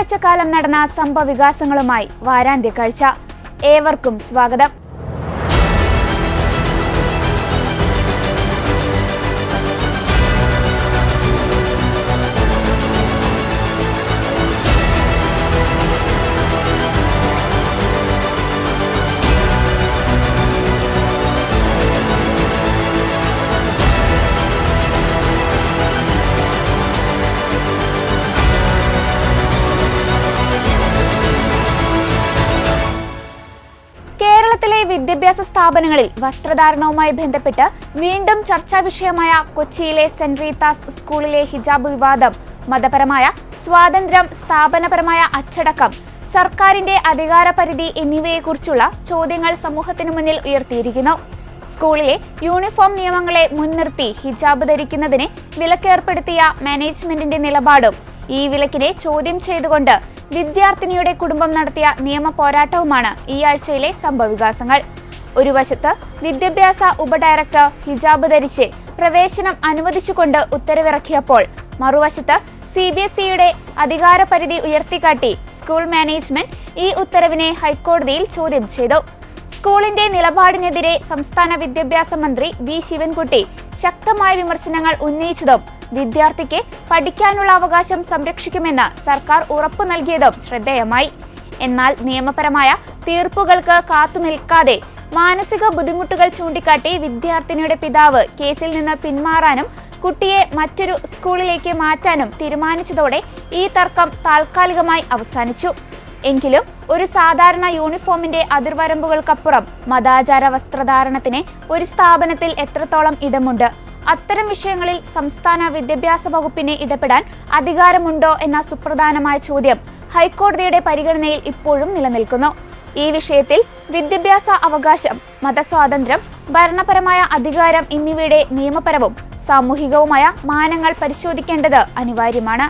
ഒരാഴ്ചക്കാലം നടന്ന സംഭവവികാസങ്ങളുമായി വാരാന്ത്യ കാഴ്ച. ഏവർക്കും സ്വാഗതം. കേരളത്തിലെ വിദ്യാഭ്യാസ സ്ഥാപനങ്ങളിൽ വസ്ത്രധാരണവുമായി ബന്ധപ്പെട്ട് വീണ്ടും ചർച്ചാ വിഷയമായ കൊച്ചിയിലെ സെന്റ് റീത്താസ് സ്കൂളിലെ ഹിജാബ് വിവാദം, മതപരമായ സ്വാതന്ത്ര്യം, സ്ഥാപനപരമായ അച്ചടക്കം, സർക്കാരിന്റെ അധികാരപരിധി എന്നിവയെക്കുറിച്ചുള്ള ചോദ്യങ്ങൾ സമൂഹത്തിനു മുന്നിൽ ഉയർത്തിയിരിക്കുന്നു. സ്കൂളിലെ യൂണിഫോം നിയമങ്ങളെ മുൻനിർത്തി ഹിജാബ് ധരിക്കുന്നതിന് വിലക്കേർപ്പെടുത്തിയ മാനേജ്മെന്റിന്റെ നിലപാടും ഈ വിലക്കിനെ ചോദ്യം ചെയ്തുകൊണ്ട് വിദ്യാർത്ഥിനിയുടെ കുടുംബം നടത്തിയ നിയമ പോരാട്ടവുമാണ് ഈ ആഴ്ചയിലെ സംഭവവികാസങ്ങൾ. ഒരു വശത്ത് വിദ്യാഭ്യാസ ഉപഡയറക്ടർ ഹിജാബ് ധരിച്ച് പ്രവേശനം അനുവദിച്ചുകൊണ്ട് ഉത്തരവിറക്കിയപ്പോൾ, മറുവശത്ത് CBSEയുടെ അധികാരപരിധി ഉയർത്തിക്കാട്ടി സ്കൂൾ മാനേജ്മെന്റ് ഈ ഉത്തരവിനെ ഹൈക്കോടതിയിൽ ചോദ്യം ചെയ്തു. സ്കൂളിന്റെ നിലപാടിനെതിരെ സംസ്ഥാന വിദ്യാഭ്യാസ മന്ത്രി V. ശിവൻകുട്ടി ശക്തമായ വിമർശനങ്ങൾ ഉന്നയിച്ചതും വിദ്യാർത്ഥിക്ക് പഠിക്കാനുള്ള അവകാശം സംരക്ഷിക്കുമെന്ന് സർക്കാർ ഉറപ്പു നൽകിയതും ശ്രദ്ധേയമായി. എന്നാൽ നിയമപരമായ തീർപ്പുകൾക്ക് കാത്തുനിൽക്കാതെ മാനസിക ബുദ്ധിമുട്ടുകൾ ചൂണ്ടിക്കാട്ടി വിദ്യാർത്ഥിനിയുടെ പിതാവ് കേസിൽ നിന്ന് പിന്മാറാനും കുട്ടിയെ മറ്റൊരു സ്കൂളിലേക്ക് മാറ്റാനും തീരുമാനിച്ചതോടെ ഈ തർക്കം താൽക്കാലികമായി അവസാനിച്ചു. എങ്കിലും ഒരു സാധാരണ യൂണിഫോമിന്റെ അതിർവരമ്പുകൾക്കപ്പുറം മതാചാര വസ്ത്രധാരണത്തിന് ഒരു സ്ഥാപനത്തിൽ എത്രത്തോളം ഇടമുണ്ട്? അത്തരം വിഷയങ്ങളിൽ സംസ്ഥാന വിദ്യാഭ്യാസ വകുപ്പിന് ഇടപെടാൻ അധികാരമുണ്ടോ എന്ന സുപ്രധാനമായ ചോദ്യം ഹൈക്കോടതിയുടെ പരിഗണനയിൽ ഇപ്പോഴും നിലനിൽക്കുന്നു. ഈ വിഷയത്തിൽ വിദ്യാഭ്യാസ അവകാശം, മതസ്വാതന്ത്ര്യം, ഭരണപരമായ അധികാരം എന്നിവയുടെ നിയമപരവും സാമൂഹികവുമായ മാനങ്ങൾ പരിശോധിക്കേണ്ടത് അനിവാര്യമാണ്.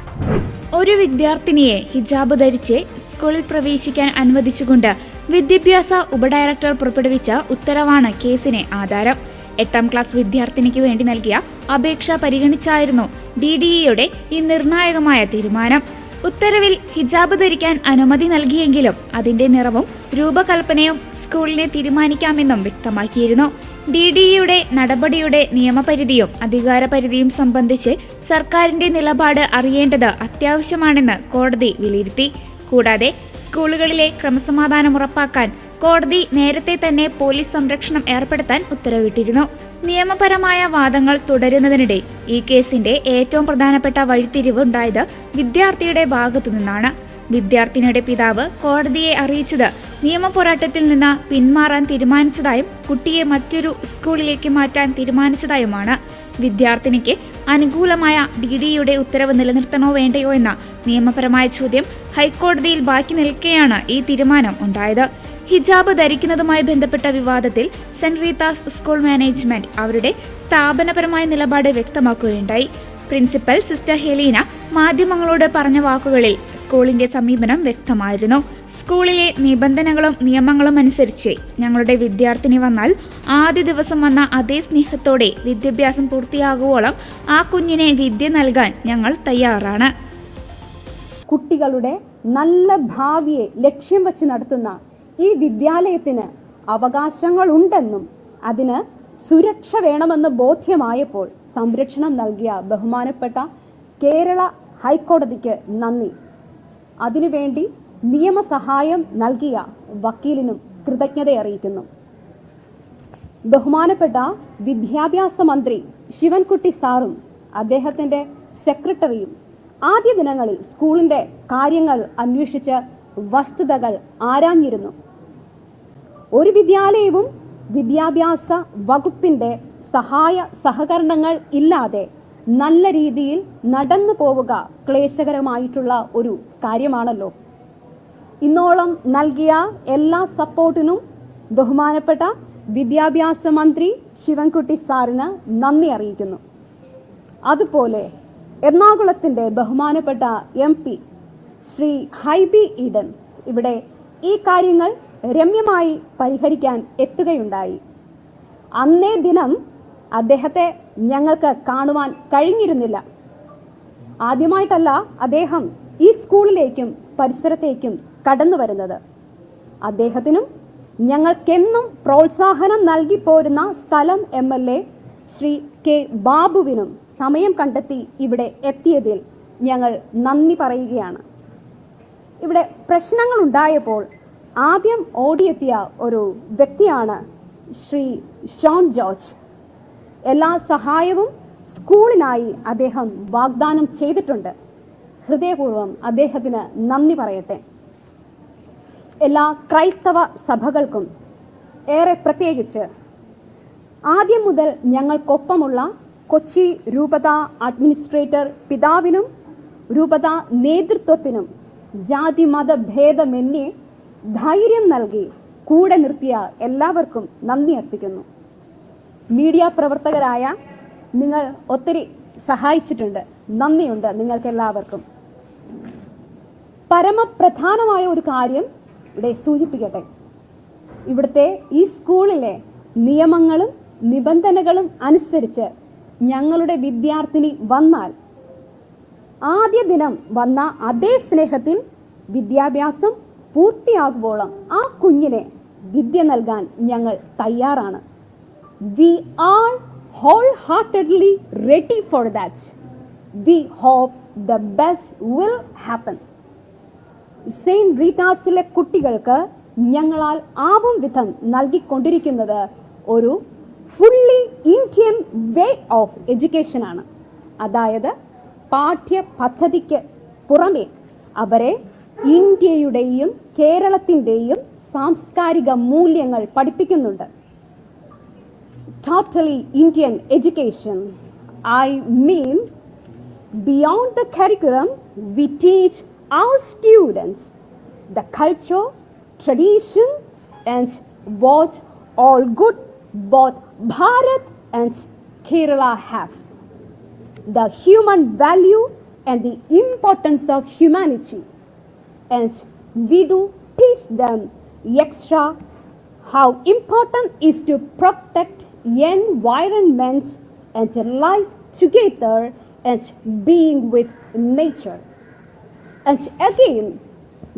ഒരു വിദ്യാർത്ഥിനിയെ ഹിജാബ് ധരിച്ച് സ്കൂളിൽ പ്രവേശിക്കാൻ അനുവദിച്ചുകൊണ്ട് വിദ്യാഭ്യാസ ഉപഡയറക്ടർ പുറപ്പെടുവിച്ച ഉത്തരവാണ് കേസിന് ആധാരം. 8ാം ക്ലാസ് വിദ്യാർത്ഥിനിക്ക് വേണ്ടി നൽകിയ അപേക്ഷ പരിഗണിച്ചായിരുന്നു DDEയുടെ ഈ നിർണായകമായ തീരുമാനം. ഉത്തരവിൽ ഹിജാബ് ധരിക്കാൻ അനുമതി നൽകിയെങ്കിലും അതിന്റെ നിറവും രൂപകൽപ്പനയും സ്കൂളിനെ തീരുമാനിക്കാമെന്നും വ്യക്തമാക്കിയിരുന്നു. DDEയുടെ നടപടിയുടെ നിയമപരിധിയും അധികാരപരിധിയും സംബന്ധിച്ച് സർക്കാരിന്റെ നിലപാട് അറിയേണ്ടത് അത്യാവശ്യമാണെന്ന് കോടതി വിലയിരുത്തി. കൂടാതെ സ്കൂളുകളിലെ ക്രമസമാധാനം ഉറപ്പാക്കാൻ കോടതി നേരത്തെ തന്നെ പോലീസ് സംരക്ഷണം ഏർപ്പെടുത്താൻ ഉത്തരവിട്ടിരുന്നു. നിയമപരമായ വാദങ്ങൾ തുടരുന്നതിനിടെ ഈ കേസിന്റെ ഏറ്റവും പ്രധാനപ്പെട്ട വഴിത്തിരിവ് ഉണ്ടായത് വിദ്യാർത്ഥിയുടെ ഭാഗത്തു നിന്നാണ്. വിദ്യാർത്ഥിനിയുടെ പിതാവ് കോടതിയെ അറിയിച്ചത് നിയമപോരാട്ടത്തിൽ നിന്ന് പിന്മാറാൻ തീരുമാനിച്ചതായും കുട്ടിയെ മറ്റൊരു സ്കൂളിലേക്ക് മാറ്റാൻ തീരുമാനിച്ചതായുമാണ്. വിദ്യാർത്ഥിനിക്ക് അനുകൂലമായ DDEയുടെ ഉത്തരവ് നിലനിർത്തണോ വേണ്ടയോ എന്ന നിയമപരമായ ചോദ്യം ഹൈക്കോടതിയിൽ ബാക്കി നിൽക്കെയാണ് ഈ തീരുമാനം ഉണ്ടായത്. ഹിജാബ് ധരിക്കുന്നതുമായി ബന്ധപ്പെട്ട വിവാദത്തിൽ സെന്റ് റീത്താസ് സ്കൂൾ മാനേജ്മെന്റ് അവരുടെ സ്ഥാപനപരമായ നിലപാട് വ്യക്തമാക്കുകയുണ്ടായി. പ്രിൻസിപ്പൽ സിസ്റ്റർ ഹെലീന മാധ്യമങ്ങളോട് പറഞ്ഞ വാക്കുകളിൽ സ്കൂളിന്റെ സമീപനം വ്യക്തമായിരുന്നു. സ്കൂളിലെ നിബന്ധനകളും നിയമങ്ങളും അനുസരിച്ച് ഞങ്ങളുടെ വിദ്യാർത്ഥിനി വന്നാൽ ആദ്യ ദിവസം വന്ന അതേ സ്നേഹത്തോടെ വിദ്യാഭ്യാസം പൂർത്തിയാകുവോളം ആ കുഞ്ഞിനെ വിദ്യ നൽകാൻ ഞങ്ങൾ തയ്യാറാണ്. കുട്ടികളുടെ നല്ല ഭാവിയെ ലക്ഷ്യം വെച്ച് നടത്തുന്ന ഈ വിദ്യാലയത്തിന് അവകാശങ്ങളുണ്ടെന്നും അതിന് സുരക്ഷ വേണമെന്ന് ബോധ്യമായപ്പോൾ സംരക്ഷണം നൽകിയ ബഹുമാനപ്പെട്ട കേരള ഹൈക്കോടതിക്ക് നന്ദി. അതിനുവേണ്ടി നിയമസഹായം നൽകിയ വക്കീലിനും കൃതജ്ഞത അറിയിക്കുന്നു. ബഹുമാനപ്പെട്ട വിദ്യാഭ്യാസ മന്ത്രി ശിവൻകുട്ടി സാറും അദ്ദേഹത്തിൻ്റെ സെക്രട്ടറിയും ആദ്യ ദിനങ്ങളിൽ സ്കൂളിൻ്റെ കാര്യങ്ങൾ അന്വേഷിച്ച് വസ്തുതകൾ ആരാഞ്ഞിരുന്നു. ഒരു വിദ്യാലയവും വിദ്യാഭ്യാസ വകുപ്പിൻ്റെ സഹായ സഹകരണങ്ങൾ ഇല്ലാതെ നല്ല രീതിയിൽ നടന്നു പോവുക ക്ലേശകരമായിട്ടുള്ള ഒരു കാര്യമാണല്ലോ. ഇന്നോളം നൽകിയ എല്ലാ സപ്പോർട്ടിനും ബഹുമാനപ്പെട്ട വിദ്യാഭ്യാസ മന്ത്രി ശിവൻകുട്ടി സാറിന് നന്ദി അറിയിക്കുന്നു. അതുപോലെ എറണാകുളത്തിൻ്റെ ബഹുമാനപ്പെട്ട MP ശ്രീ ഹൈബി ഈഡൻ ഇവിടെ ഈ കാര്യങ്ങൾ രമ്യമായി പരിഹരിക്കാൻ എത്തുകയുണ്ടായി. അന്നേ ദിനം അദ്ദേഹത്തെ ഞങ്ങൾക്ക് കാണുവാൻ കഴിഞ്ഞിരുന്നില്ല. ആദ്യമായിട്ടല്ല അദ്ദേഹം ഈ സ്കൂളിലേക്കും പരിസരത്തേക്കും കടന്നു വരുന്നത്. അദ്ദേഹത്തിനും ഞങ്ങൾക്കെന്നും പ്രോത്സാഹനം നൽകി പോരുന്ന സ്ഥലം MLA ശ്രീ K. ബാബുവിനും സമയം കണ്ടെത്തി ഇവിടെ എത്തിയതിൽ ഞങ്ങൾ നന്ദി പറയുകയാണ്. ഇവിടെ പ്രശ്നങ്ങൾ ഉണ്ടായപ്പോൾ ആദ്യം ഓടിയെത്തിയ ഒരു വ്യക്തിയാണ് ശ്രീ ഷോൺ ജോർജ്. എല്ലാ സഹായവും സ്കൂളിനായി അദ്ദേഹം വാഗ്ദാനം ചെയ്തിട്ടുണ്ട്. ഹൃദയപൂർവ്വം അദ്ദേഹത്തിന് നന്ദി പറയട്ടെ. എല്ലാ ക്രൈസ്തവ സഭകൾക്കും ഏറെ പ്രത്യേകിച്ച് ആദ്യം മുതൽ ഞങ്ങൾക്കൊപ്പമുള്ള കൊച്ചി രൂപത അഡ്മിനിസ്ട്രേറ്റർ പിതാവിനും രൂപത നേതൃത്വത്തിനും ജാതി മത ഭേദമന്യേ ധൈര്യം നൽകി കൂടെ നിർത്തിയ എല്ലാവർക്കും നന്ദി അർപ്പിക്കുന്നു. മീഡിയ പ്രവർത്തകരായ നിങ്ങൾ ഒത്തിരി സഹായിച്ചിട്ടുണ്ട്. നന്ദിയുണ്ട് നിങ്ങൾക്ക് എല്ലാവർക്കും. പരമപ്രധാനമായ ഒരു കാര്യം ഇവിടെ സൂചിപ്പിക്കട്ടെ. ഇവിടുത്തെ ഈ സ്കൂളിലെ നിയമങ്ങളും നിബന്ധനകളും അനുസരിച്ച് ഞങ്ങളുടെ വിദ്യാർത്ഥിനി വന്നാൽ ആദ്യ ദിനം വന്ന അതേ സ്നേഹത്തിൽ വിദ്യാഭ്യാസം പൂർത്തിയാകുമ്പോളം ആ കുഞ്ഞിനെ വിദ്യ നൽകാൻ ഞങ്ങൾ തയ്യാറാണ്. We are wholeheartedly ready for that. We hope the best will happen. Saint റീറ്റാസിലെ കുട്ടികൾക്ക് ഞങ്ങളാൽ ആവും വിധം നൽകിക്കൊണ്ടിരിക്കുന്നത് ഒരു ഫുള്ളി ഇന്ത്യൻ വേ ഓഫ് എഡ്യൂക്കേഷനാണ്. അതായത് പാഠ്യ പദ്ധതിക്ക് പുറമെ അവരെ ഇന്ത്യയുടെയും കേരളത്തിൻ്റെയും സാംസ്കാരിക മൂല്യങ്ങൾ പഠിപ്പിക്കുന്നുണ്ട്. Totally Indian education. I mean, beyond the curriculum, we teach our students the culture, tradition, and what all good both Bharat and Kerala have. The human value and the importance of humanity. And we do teach them extra how important is to protect environment and life together and being with nature. And again,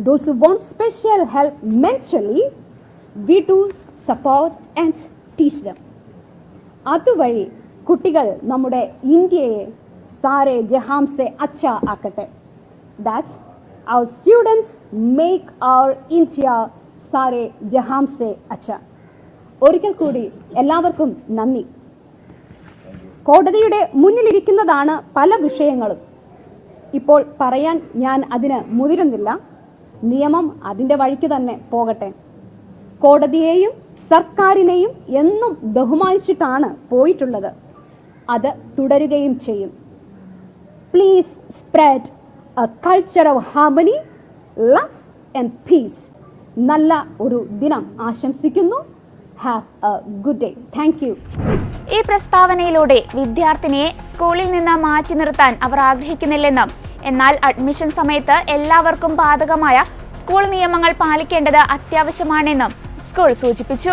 those who want special help mentally, we do support and teach them. അതുവഴി കുട്ടികൾ നമ്മുടെ ഇന്ത്യയെ സാരെ ജഹാം സെ അച്ഛ ആക്കട്ടെ. That our students make our India Saare ജഹാം സെ അച്ഛ. ഒരിക്കൽ കൂടി എല്ലാവർക്കും നന്ദി. കോടതിയുടെ മുന്നിലിരിക്കുന്നതാണ് പല വിഷയങ്ങളും. ഇപ്പോൾ പറയാൻ ഞാൻ അതിന് മുതിരുന്നില്ല. നിയമം അതിൻ്റെ വഴിക്ക് തന്നെ പോകട്ടെ. കോടതിയെയും സർക്കാരിനെയും എന്നും ബഹുമാനിച്ചിട്ടാണ് പോയിട്ടുള്ളത്. അത് തുടരുകയും ചെയ്യും. Please spread A culture of harmony, love and piece. നല്ല ഒരു ദിനം ആശംസിക്കുന്നു. Have a good day. Thank you. ഈ പ്രസ്താവനയിലൂടെ വിദ്യാർത്ഥിനിയെ സ്കൂളിൽ നിന്ന് മാറ്റി നിർത്താൻ അവർ ആഗ്രഹിക്കുന്നില്ലെന്നും എന്നാൽ അഡ്മിഷൻ സമയത്ത് എല്ലാവർക്കും ബാധകമായ സ്കൂൾ നിയമങ്ങൾ പാലിക്കേണ്ടത് അത്യാവശ്യമാണെന്നും സ്കൂൾ സൂചിപ്പിച്ചു.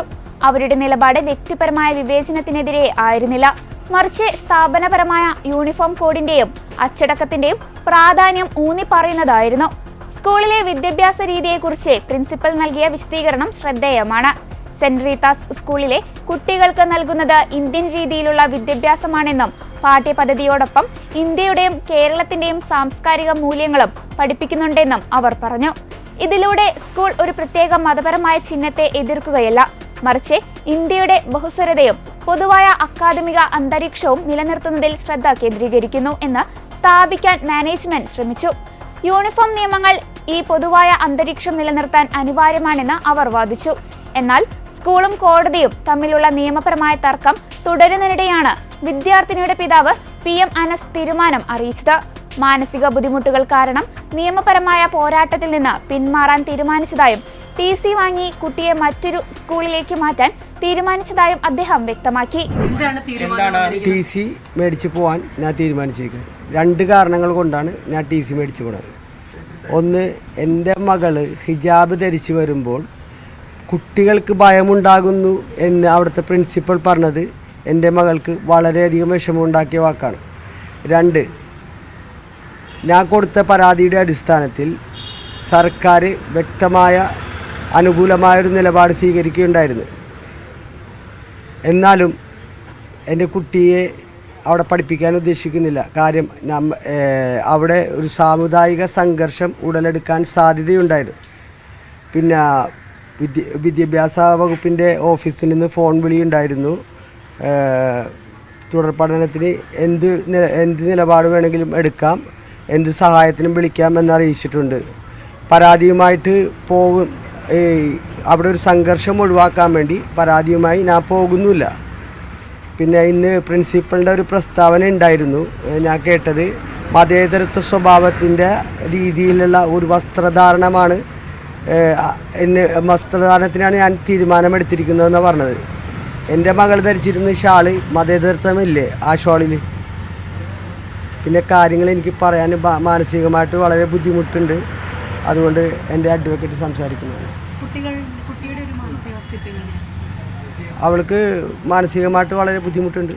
അവരുടെ നിലപാട് വ്യക്തിപരമായ വിവേചനത്തിനെതിരെ ആയിരുന്നില്ല, മറിച്ച് സ്ഥാപനപരമായ യൂണിഫോം കോഡിന്റെയും അച്ചടക്കത്തിന്റെയും പ്രാധാന്യം ഊന്നി പറയുന്നതായിരുന്നു. സ്കൂളിലെ വിദ്യാഭ്യാസ രീതിയെക്കുറിച്ച് പ്രിൻസിപ്പൽ നൽകിയ വിശദീകരണം ശ്രദ്ധേയമാണ്. സെന്റ് റീത്താസ് സ്കൂളിലെ കുട്ടികൾക്ക് നൽകുന്നത് ഇന്ത്യൻ രീതിയിലുള്ള വിദ്യാഭ്യാസമാണെന്നും പാഠ്യപദ്ധതിയോടൊപ്പം ഇന്ത്യയുടെയും കേരളത്തിന്റെയും സാംസ്കാരിക മൂല്യങ്ങളും പഠിപ്പിക്കുന്നുണ്ടെന്നും അവർ പറഞ്ഞു. ഇതിലൂടെ സ്കൂൾ ഒരു പ്രത്യേക മതപരമായ ചിഹ്നത്തെ എതിർക്കുകയല്ല, മറിച്ച് ഇന്ത്യയുടെ ബഹുസ്വരതയും പൊതുവായ അക്കാദമിക അന്തരീക്ഷവും നിലനിർത്തുന്നതിൽ ശ്രദ്ധ കേന്ദ്രീകരിക്കുന്നു എന്ന് സ്ഥാപിക്കാൻ മാനേജ്മെന്റ് ശ്രമിച്ചു. യൂണിഫോം നിയമങ്ങൾ ഈ പൊതുവായ അന്തരീക്ഷം നിലനിർത്താൻ അനിവാര്യമാണെന്ന് അവർ വാദിച്ചു. എന്നാൽ സ്കൂളും കോടതിയും തമ്മിലുള്ള നിയമപരമായ തർക്കം തുടരുന്നതിനിടെയാണ് വിദ്യാർത്ഥിനിയുടെ പിതാവ് PM അനസ് തീരുമാനം അറിയിച്ചത്. മാനസിക ബുദ്ധിമുട്ടുകൾ കാരണം നിയമപരമായ പോരാട്ടത്തിൽ നിന്ന് പിന്മാറാൻ തീരുമാനിച്ചതായും TC വാങ്ങി കുട്ടിയെ മറ്റൊരു സ്കൂളിലേക്ക് മാറ്റാൻ തീരുമാനിച്ചതായും അദ്ദേഹം വ്യക്തമാക്കി. TC മേടിച്ചു പോകാൻ ഞാൻ തീരുമാനിച്ചിരിക്കുന്നത് 2 കാരണങ്ങൾ കൊണ്ടാണ് ഞാൻ TC മേടിച്ചു പോണത്. ഒന്ന്, എൻ്റെ മകള് ഹിജാബ് ധരിച്ചു വരുമ്പോൾ കുട്ടികൾക്ക് ഭയമുണ്ടാകുന്നു എന്ന് അവിടുത്തെ പ്രിൻസിപ്പൽ പറഞ്ഞത് എൻ്റെ മകൾക്ക് വളരെയധികം വിഷമമുണ്ടാക്കിയ വാക്കാണ്. 2, ഞാൻ കൊടുത്ത പരാതിയുടെ അടിസ്ഥാനത്തിൽ സർക്കാർ വ്യക്തമായ അനുകൂലമായൊരു നിലപാട് സ്വീകരിക്കുകയുണ്ടായിരുന്നു. എന്നാലും എൻ്റെ കുട്ടിയെ അവിടെ പഠിപ്പിക്കാൻ ഉദ്ദേശിക്കുന്നില്ല. കാര്യം അവിടെ ഒരു സാമുദായിക സംഘർഷം ഉടലെടുക്കാൻ സാധ്യതയുണ്ടായിരുന്നു. പിന്നെ വിദ്യാഭ്യാസ വകുപ്പിൻ്റെ ഓഫീസിൽ നിന്ന് ഫോൺ വിളിയുണ്ടായിരുന്നു. തുടർ പഠനത്തിന് എന്ത് നിലപാട് വേണമെങ്കിലും എടുക്കാം, എന്ത് സഹായത്തിനും വിളിക്കാം എന്നറിയിച്ചിട്ടുണ്ട്. പരാതിയുമായിട്ട് പോകും. അവിടെ ഒരു സംഘർഷം ഒഴിവാക്കാൻ വേണ്ടി പരാതിയുമായി ഞാൻ പോകുന്നില്ല. പിന്നെ ഇന്ന് പ്രിൻസിപ്പളിൻ്റെ ഒരു പ്രസ്താവന ഉണ്ടായിരുന്നു, ഞാൻ കേട്ടത് മതേതരത്വ സ്വഭാവത്തിൻ്റെ രീതിയിലുള്ള ഒരു വസ്ത്രധാരണമാണ്, വസ്ത്രധാരണത്തിനാണ് ഞാൻ തീരുമാനമെടുത്തിരിക്കുന്നതെന്നാണ് പറഞ്ഞത്. എൻ്റെ മകൾ ധരിച്ചിരുന്ന ഷാള് മതേതരത്വമില്ലേ ആ ഷാളിൽ. പിന്നെ കാര്യങ്ങൾ എനിക്ക് പറയാൻ മാനസികമായിട്ട് വളരെ ബുദ്ധിമുട്ടുണ്ട്. അതുകൊണ്ട് എൻ്റെ അഡ്വക്കേറ്റ് സംസാരിക്കുന്നതാണ്. അവൾക്ക് മാനസികമായിട്ട് വളരെ ബുദ്ധിമുട്ടുണ്ട്.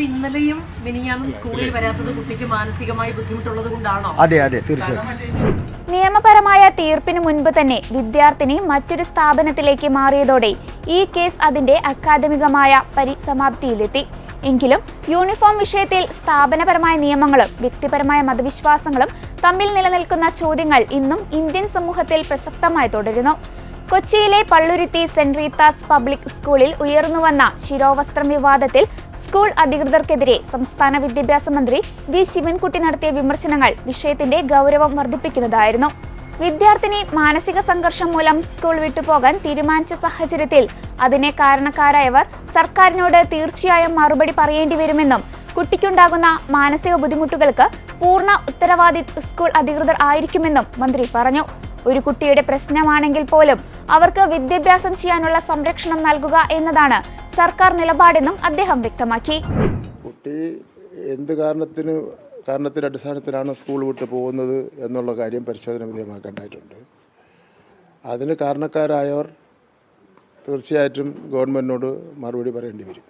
ഇന്നലെയും മിനിഞ്ഞാന്നും സ്കൂളിൽ വരാത്തത് കുട്ടിക്ക് മാനസികമായി ബുദ്ധിമുട്ടുള്ളത് കൊണ്ടാണോ? അതെ, തീർച്ചയായും. നിയമപരമായ തീർപ്പിന് മുൻപ് തന്നെ വിദ്യാർത്ഥിനി മറ്റൊരു സ്ഥാപനത്തിലേക്ക് മാറിയതോടെ ഈ കേസ് അതിന്റെ അക്കാദമികമായ പരിസമാപ്തിയിലെത്തി. എങ്കിലും യൂണിഫോം വിഷയത്തിൽ സ്ഥാപനപരമായ നിയമങ്ങളും വ്യക്തിപരമായ മതവിശ്വാസങ്ങളും തമ്മിൽ നിലനിൽക്കുന്ന ചോദ്യങ്ങൾ ഇന്നും ഇന്ത്യൻ സമൂഹത്തിൽ പ്രസക്തമായി തുടരുന്നു. കൊച്ചിയിലെ പള്ളുരുത്തി സെന്റ് റീത്താസ് പബ്ലിക് സ്കൂളിൽ ഉയർന്നുവന്ന ശിരോവസ്ത്രം വിവാദത്തിൽ സ്കൂൾ അധികൃതർക്കെതിരെ സംസ്ഥാന വിദ്യാഭ്യാസ മന്ത്രി വി ശിവൻകുട്ടി നടത്തിയ വിമർശനങ്ങൾ വിഷയത്തിന്റെ ഗൗരവം വർദ്ധിപ്പിക്കുന്നതായിരുന്നു. വിദ്യാർത്ഥിനി മാനസിക സംഘർഷം മൂലം സ്കൂൾ വിട്ടുപോകാൻ തീരുമാനിച്ച സാഹചര്യത്തിൽ അതിനെ കാരണക്കാരായവർ സർക്കാരിനോട് തീർച്ചയായും മറുപടി പറയേണ്ടി വരുമെന്നും കുട്ടിക്കുണ്ടാകുന്ന മാനസിക ബുദ്ധിമുട്ടുകൾക്ക് പൂർണ്ണ ഉത്തരവാദി സ്കൂൾ അധികൃതർ ആയിരിക്കുമെന്നും മന്ത്രി പറഞ്ഞു. ഒരു കുട്ടിയുടെ പ്രശ്നമാണെങ്കിൽ പോലും അവർക്ക് വിദ്യാഭ്യാസം ചെയ്യാനുള്ള സംരക്ഷണം നൽകുക എന്നതാണ് സർക്കാർ നിലപാടെന്നും അദ്ദേഹം വ്യക്തമാക്കി. കുട്ടി എന്ത് കാരണത്തിന്റെ അടിസ്ഥാനത്തിലാണ് സ്കൂൾ വിട്ട് പോകുന്നത് എന്നുള്ള കാര്യം പരിശോധന വിധേയമാക്കേണ്ടതായിട്ടുണ്ട്. അതിന് കാരണക്കാരായവർ തീർച്ചയായിട്ടും ഗവൺമെൻറ്റിനോട് മറുപടി പറയേണ്ടി വരും.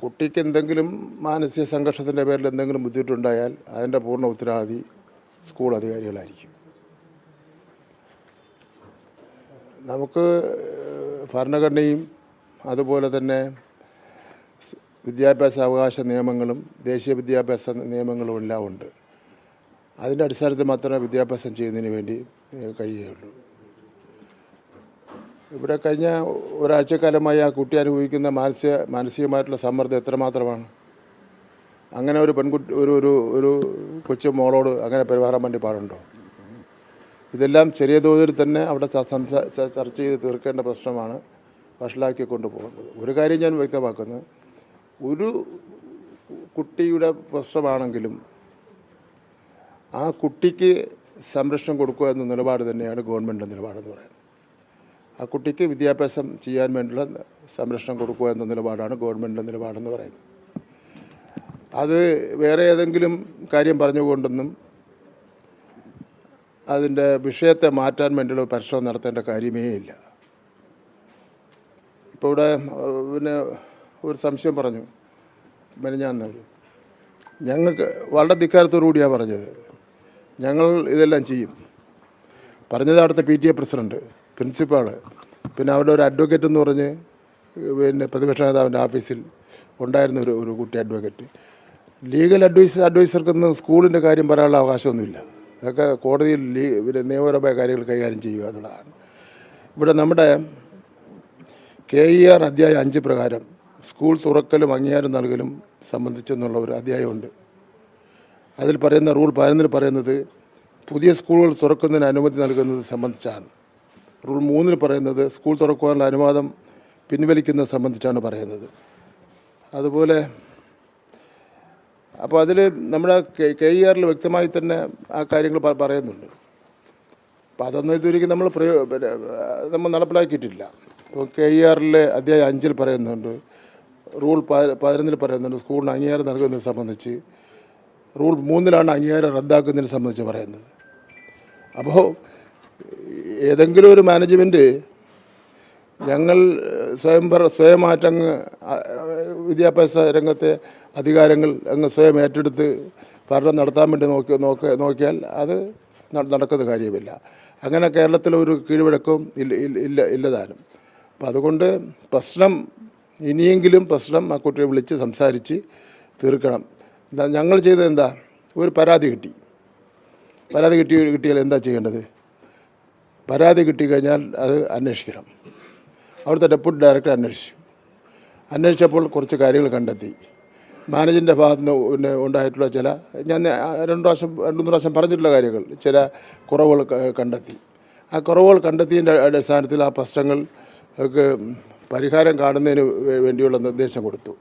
കുട്ടിക്ക് എന്തെങ്കിലും മാനസിക സംഘർഷത്തിൻ്റെ പേരിൽ എന്തെങ്കിലും ബുദ്ധിമുട്ടുണ്ടായാൽ അതിൻ്റെ പൂർണ്ണ ഉത്തരവാദി സ്കൂൾ അധികാരികളായിരിക്കും. നമുക്ക് ഭരണഘടനയും അതുപോലെ തന്നെ വിദ്യാഭ്യാസ അവകാശ നിയമങ്ങളും ദേശീയ വിദ്യാഭ്യാസ നിയമങ്ങളും എല്ലാം ഉണ്ട്. അതിൻ്റെ അടിസ്ഥാനത്തിൽ മാത്രമേ വിദ്യാഭ്യാസം ചെയ്യുന്നതിന് വേണ്ടി കഴിയുകയുള്ളൂ. ഇവിടെ കഴിഞ്ഞ ഒരാഴ്ചക്കാലമായി ആ കുട്ടി അനുഭവിക്കുന്ന മാനസികമായിട്ടുള്ള സമ്മർദ്ദം എത്രമാത്രമാണ്. അങ്ങനെ ഒരു പെൺകുട്ടി ഒരു കൊച്ചു മോളോട് അങ്ങനെ പെരുമാറാൻ വേണ്ടി പാടുണ്ടോ? ഇതെല്ലാം ചെറിയ തോതിൽ തന്നെ അവിടെ ചർച്ച ചെയ്ത് തീർക്കേണ്ട പ്രശ്നമാണ് വഷളാക്കി കൊണ്ടുപോകുന്നത്. ഒരു കാര്യം ഞാൻ വ്യക്തമാക്കുന്നത്, ഒരു കുട്ടിയുടെ പ്രശ്നമാണെങ്കിലും ആ കുട്ടിക്ക് സംരക്ഷണം കൊടുക്കുക എന്ന നിലപാട് തന്നെയാണ് ഗവൺമെൻറ്റിൻ്റെ നിലപാടെന്ന് പറയുന്നത്. ആ കുട്ടിക്ക് വിദ്യാഭ്യാസം ചെയ്യാൻ വേണ്ടിയുള്ള സംരക്ഷണം കൊടുക്കുക എന്ന നിലപാടാണ് ഗവൺമെൻറ്റിൻ്റെ നിലപാടെന്ന് പറയുന്നത്. അത് വേറെ ഏതെങ്കിലും കാര്യം പറഞ്ഞുകൊണ്ടൊന്നും അതിൻ്റെ വിഷയത്തെ മാറ്റാൻ വേണ്ടിയുള്ള പരിശ്രമം നടത്തേണ്ട കാര്യമേ ഇല്ല. ഇപ്പോൾ ഇവിടെ പിന്നെ ഒരു സംശയം പറഞ്ഞു മെനഞ്ഞാന്നവർ. ഞങ്ങൾക്ക് വളരെ ധിക്കാരത്തോടു കൂടിയാണ് പറഞ്ഞത്. ഞങ്ങൾ ഇതെല്ലാം ചെയ്യും പറഞ്ഞത്. അവിടുത്തെ PTA പ്രസിഡൻറ്റ്, പ്രിൻസിപ്പാള്, പിന്നെ അവരുടെ ഒരു അഡ്വക്കേറ്റ് എന്ന് പറഞ്ഞ് പിന്നെ പ്രതിപക്ഷ നേതാവിൻ്റെ ഓഫീസിൽ ഉണ്ടായിരുന്ന ഒരു കുട്ടി അഡ്വക്കേറ്റ്. ലീഗൽ അഡ്വൈസർക്കൊന്നും സ്കൂളിൻ്റെ കാര്യം പറയാനുള്ള അവകാശമൊന്നുമില്ല. അതൊക്കെ കോടതിയിൽ പിന്നെ നിയമപരമായ കാര്യങ്ങൾ കൈകാര്യം ചെയ്യുക എന്നുള്ളതാണ്. ഇവിടെ നമ്മുടെ KER അധ്യായം 5 പ്രകാരം സ്കൂൾ തുറക്കലും അംഗീകാരം നൽകലും സംബന്ധിച്ചെന്നുള്ള ഒരു അധ്യായമുണ്ട്. അതിൽ പറയുന്ന റൂൾ 11 പറയുന്നത് പുതിയ സ്കൂളുകൾ തുറക്കുന്നതിന് അനുമതി നൽകുന്നത് സംബന്ധിച്ചാണ്. റൂൾ 3 പറയുന്നത് സ്കൂൾ തുറക്കുവാനുള്ള അനുവാദം പിൻവലിക്കുന്നത് സംബന്ധിച്ചാണ് പറയുന്നത്. അതുപോലെ അപ്പോൾ അതിൽ നമ്മുടെ KERൽ വ്യക്തമായി തന്നെ ആ കാര്യങ്ങൾ പറയുന്നുണ്ട്. അപ്പോൾ അതൊന്നും ഇതുവരെയും നമ്മൾ നടപ്പിലാക്കിയിട്ടില്ല. ഇപ്പോൾ KERലെ അധ്യായം 5 പറയുന്നുണ്ട്, റൂൾ 11 പറയുന്നുണ്ട് സ്കൂളിന് അംഗീകാരം നൽകുന്നതിനെ സംബന്ധിച്ച്. റൂൾ 3 അംഗീകാരം റദ്ദാക്കുന്നതിനെ സംബന്ധിച്ച് പറയുന്നത്. അപ്പോൾ ഏതെങ്കിലും ഒരു മാനേജ്മെൻറ്റ് ഞങ്ങൾ സ്വയമാറ്റങ്ങ് വിദ്യാഭ്യാസ രംഗത്തെ അധികാരങ്ങൾ അങ്ങ് സ്വയം ഏറ്റെടുത്ത് ഭരണം നടത്താൻ വേണ്ടി നോക്കിയാൽ അത് നടക്കുന്ന കാര്യമില്ല. അങ്ങനെ കേരളത്തിലൊരു കീഴ്വഴക്കവും ഇല്ലതാനും. അപ്പം അതുകൊണ്ട് പ്രശ്നം ഇനിയെങ്കിലും ആ കുട്ടിയെ വിളിച്ച് സംസാരിച്ച് തീർക്കണം. ഞങ്ങൾ ചെയ്തത് എന്താ, ഒരു പരാതി കിട്ടിയാൽ എന്താ ചെയ്യേണ്ടത്? പരാതി കിട്ടിക്കഴിഞ്ഞാൽ അത് അന്വേഷിക്കണം. അവിടുത്തെ ഡെപ്യൂട്ടി ഡയറക്ടർ അന്വേഷിച്ചപ്പോൾ കുറച്ച് കാര്യങ്ങൾ കണ്ടെത്തി. മാനേജിൻ്റെ ഭാഗത്ത് നിന്ന് ഉണ്ടായിട്ടുള്ള ചില, ഞാൻ രണ്ടു മൂന്ന് പ്രാവശ്യം പറഞ്ഞിട്ടുള്ള കാര്യങ്ങൾ, ചില കുറവുകൾ കണ്ടെത്തി. ആ കുറവുകൾ കണ്ടെത്തിയതിൻ്റെ അടിസ്ഥാനത്തിൽ ആ പ്രശ്നങ്ങൾക്ക് പരിഹാരം കാണുന്നതിന് വേണ്ടിയുള്ള നിർദ്ദേശം കൊടുത്തു.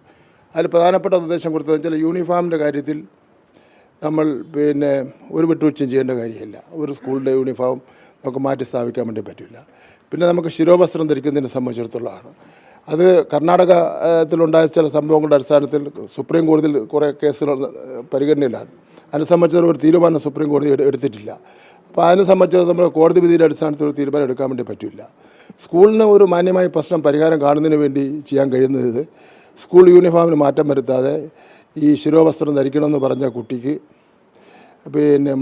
അതിൽ പ്രധാനപ്പെട്ട നിർദ്ദേശം കൊടുത്തതെന്ന് വെച്ചാൽ യൂണിഫോമിൻ്റെ കാര്യത്തിൽ നമ്മൾ ഒരു വിട്ടുവീഴ്ചയും ചെയ്യേണ്ട കാര്യമില്ല. ഒരു സ്കൂളിൻ്റെ യൂണിഫോം നമുക്ക് മാറ്റി സ്ഥാപിക്കാൻ വേണ്ടി പറ്റില്ല. പിന്നെ നമുക്ക് ശിരോവസ്ത്രം ധരിക്കുന്നതിനെ സംബന്ധിച്ചിടത്തോളമാണ്. അത് കർണാടകത്തിലുണ്ടായ ചില സംഭവങ്ങളുടെ അടിസ്ഥാനത്തിൽ സുപ്രീം കോടതിയിൽ കുറേ കേസുകൾ പരിഗണനയിലാണ്. അതിനെ സംബന്ധിച്ച് ഒരു തീരുമാനം സുപ്രീം കോടതി എടുത്തിട്ടില്ല. അപ്പോൾ അതിനെ സംബന്ധിച്ച് നമ്മൾ കോടതി വിധിയുടെ അടിസ്ഥാനത്തിൽ ഒരു തീരുമാനം എടുക്കാൻ വേണ്ടി പറ്റില്ല. സ്കൂളിന് ഒരു മാന്യമായ പ്രശ്നം പരിഹാരം കാണുന്നതിന് വേണ്ടി ചെയ്യാൻ കഴിയുന്നത് സ്കൂൾ യൂണിഫോമിന് മാറ്റം വരുത്താതെ ഈ ശിരോവസ്ത്രം ധരിക്കണമെന്ന് പറഞ്ഞ കുട്ടിക്ക്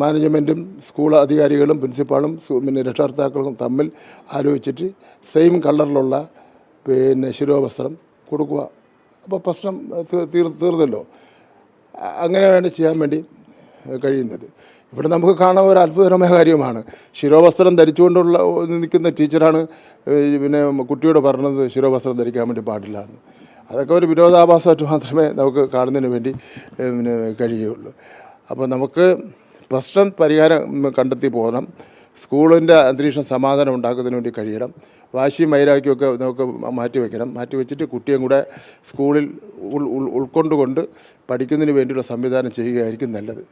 മാനേജ്മെൻറ്റും സ്കൂൾ അധികാരികളും പ്രിൻസിപ്പാളും രക്ഷകർത്താക്കളും തമ്മിൽ ആലോചിച്ചിട്ട് സെയിം കളറിലുള്ള ശിരോവസ്ത്രം കൊടുക്കുക. അപ്പോൾ പ്രശ്നം തീർന്നല്ലോ. അങ്ങനെ വേണ്ടി ചെയ്യാൻ വേണ്ടി കഴിയുന്നത്. ഇവിടെ നമുക്ക് കാണാൻ ഒരു അത്ഭുതകരമായ കാര്യമാണ്. ശിരോവസ്ത്രം ധരിച്ചുകൊണ്ടുള്ള നിൽക്കുന്ന ടീച്ചറാണ് കുട്ടിയോട് പറഞ്ഞത് ശിരോവസ്ത്രം ധരിക്കാൻ വേണ്ടി പാടില്ല എന്ന്. അതൊക്കെ ഒരു വിരോധാഭാസമായിട്ട് മാത്രമേ നമുക്ക് കാണുന്നതിന് വേണ്ടി കഴിയുകയുള്ളൂ. അപ്പോൾ നമുക്ക് പ്രശ്നം പരിഹാരം കണ്ടെത്തി പോകണം. സ്കൂളിൻ്റെ അന്തരീക്ഷം സമാധാനം ഉണ്ടാക്കുന്നതിന് വേണ്ടി കഴിയണം. വാശിയും വൈരാഗ്യമൊക്കെ നമുക്ക് മാറ്റിവെച്ചിട്ട് കുട്ടിയും കൂടെ സ്കൂളിൽ ഉൾക്കൊണ്ടുകൊണ്ട് പഠിക്കുന്നതിന് വേണ്ടിയുള്ള സംവിധാനം ചെയ്യുകയായിരിക്കും നല്ലത്.